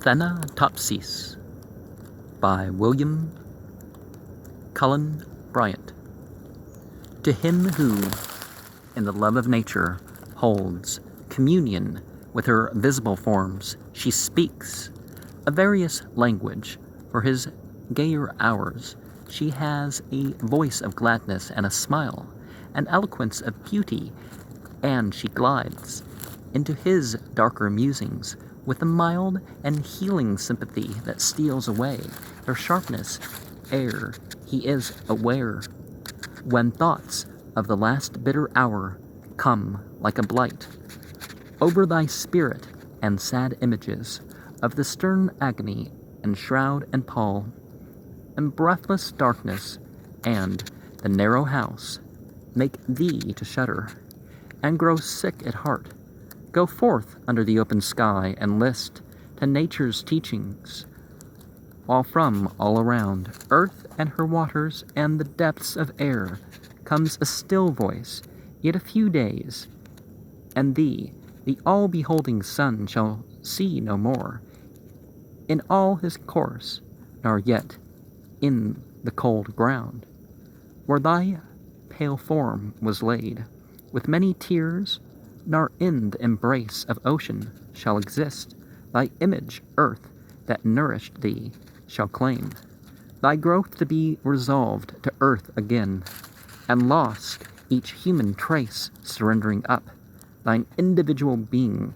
Thanatopsis by Cullen Bryant. To him who, in the love of nature, holds communion with her visible forms, she speaks a various language for his gayer hours. She has a voice of gladness and a smile, an eloquence of beauty, and she glides into his darker musings with a mild and healing sympathy that steals away their sharpness ere he is aware, when thoughts of the last bitter hour come like a blight over thy spirit, and sad images of the stern agony and shroud and pall, and breathless darkness and the narrow house make thee to shudder and grow sick at heart. Go forth under the open sky and list to nature's teachings, while from all around earth and her waters and the depths of air comes a still voice. Yet a few days, and thee, the all-beholding sun, shall see no more in all his course, nor yet in the cold ground where thy pale form was laid with many tears, nor in the embrace of ocean shall exist. Thy image, earth, that nourished thee, shall claim thy growth to be resolved to earth again, and lost each human trace surrendering up. Thine individual being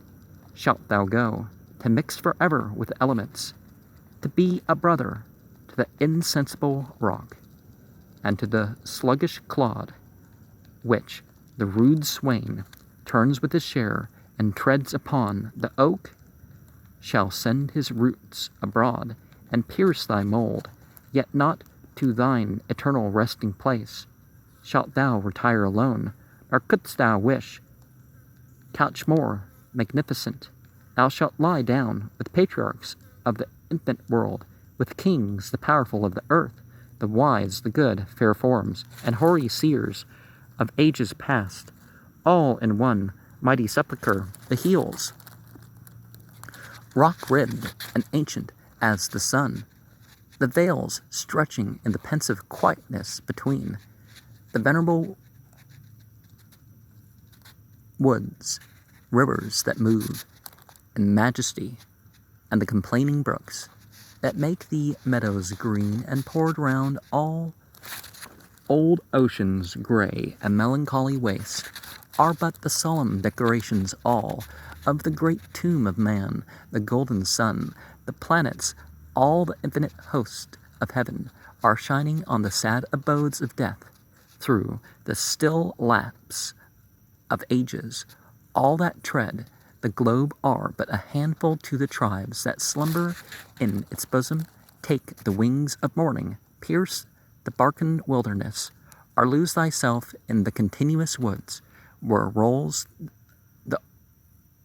shalt thou go, to mix forever with elements, to be a brother to the insensible rock, and to the sluggish clod, which the rude swain turns with his share and treads upon. The oak shall send his roots abroad and pierce thy mold, yet not to thine eternal resting place shalt thou retire alone, nor couldst thou wish couch more magnificent. Thou shalt lie down with patriarchs of the infant world, with kings, the powerful of the earth, the wise, the good, fair forms, and hoary seers of ages past, all in one mighty sepulchre. The heels, rock-ribbed and ancient as the sun, the veils stretching in the pensive quietness between, the venerable woods, rivers that move in majesty, and the complaining brooks that make the meadows green, and poured round all old oceans gray and melancholy waste, are but the solemn decorations all of the great tomb of man. The golden sun, the planets, all the infinite host of heaven are shining on the sad abodes of death. Through the still lapse of ages, all that tread the globe are but a handful to the tribes that slumber in its bosom. Take the wings of morning, pierce the Barcan wilderness, or lose thyself in the continuous woods where rolls the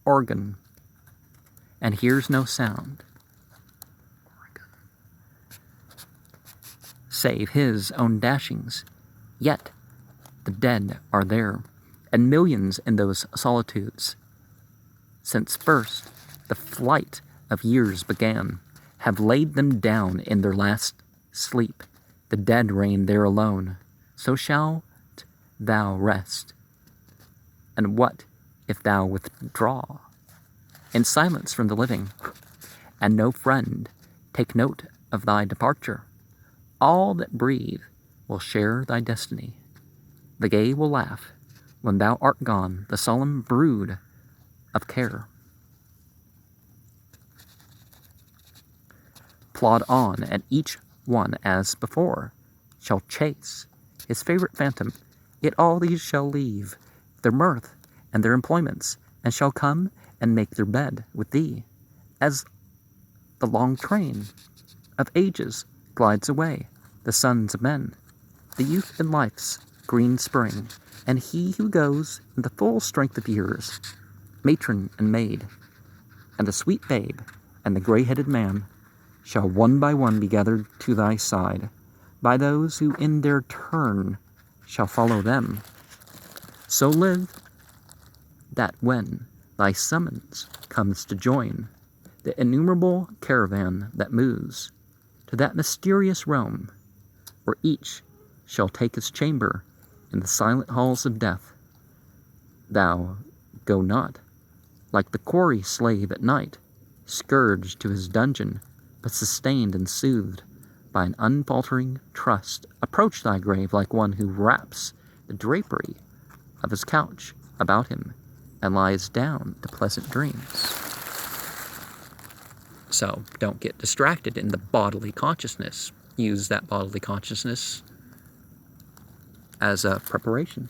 organ and hears no sound save his own dashings. Yet the dead are there, and millions in those solitudes, since first the flight of years began, have laid them down in their last sleep. The dead reign there alone. So shalt thou rest. And what if thou withdraw in silence from the living, and no friend take note of thy departure? All that breathe will share thy destiny. The gay will laugh when thou art gone, the solemn brood of care plod on, and each one as before shall chase his favorite phantom. Yet all these shall leave their mirth and their employments, and shall come and make their bed with thee, as the long train of ages glides away. The sons of men, the youth in life's green spring, and he who goes in the full strength of years, matron and maid, and the sweet babe, and the gray-headed man, shall one by one be gathered to thy side by those who in their turn shall follow them. So live that when thy summons comes to join the innumerable caravan that moves to that mysterious realm where each shall take his chamber in the silent halls of death. Thou go not, like the quarry slave at night, scourged to his dungeon, but sustained and soothed by an unfaltering trust. Approach thy grave like one who wraps the drapery of his couch about him and lies down to pleasant dreams. So don't get distracted in the bodily consciousness. Use that bodily consciousness as a preparation.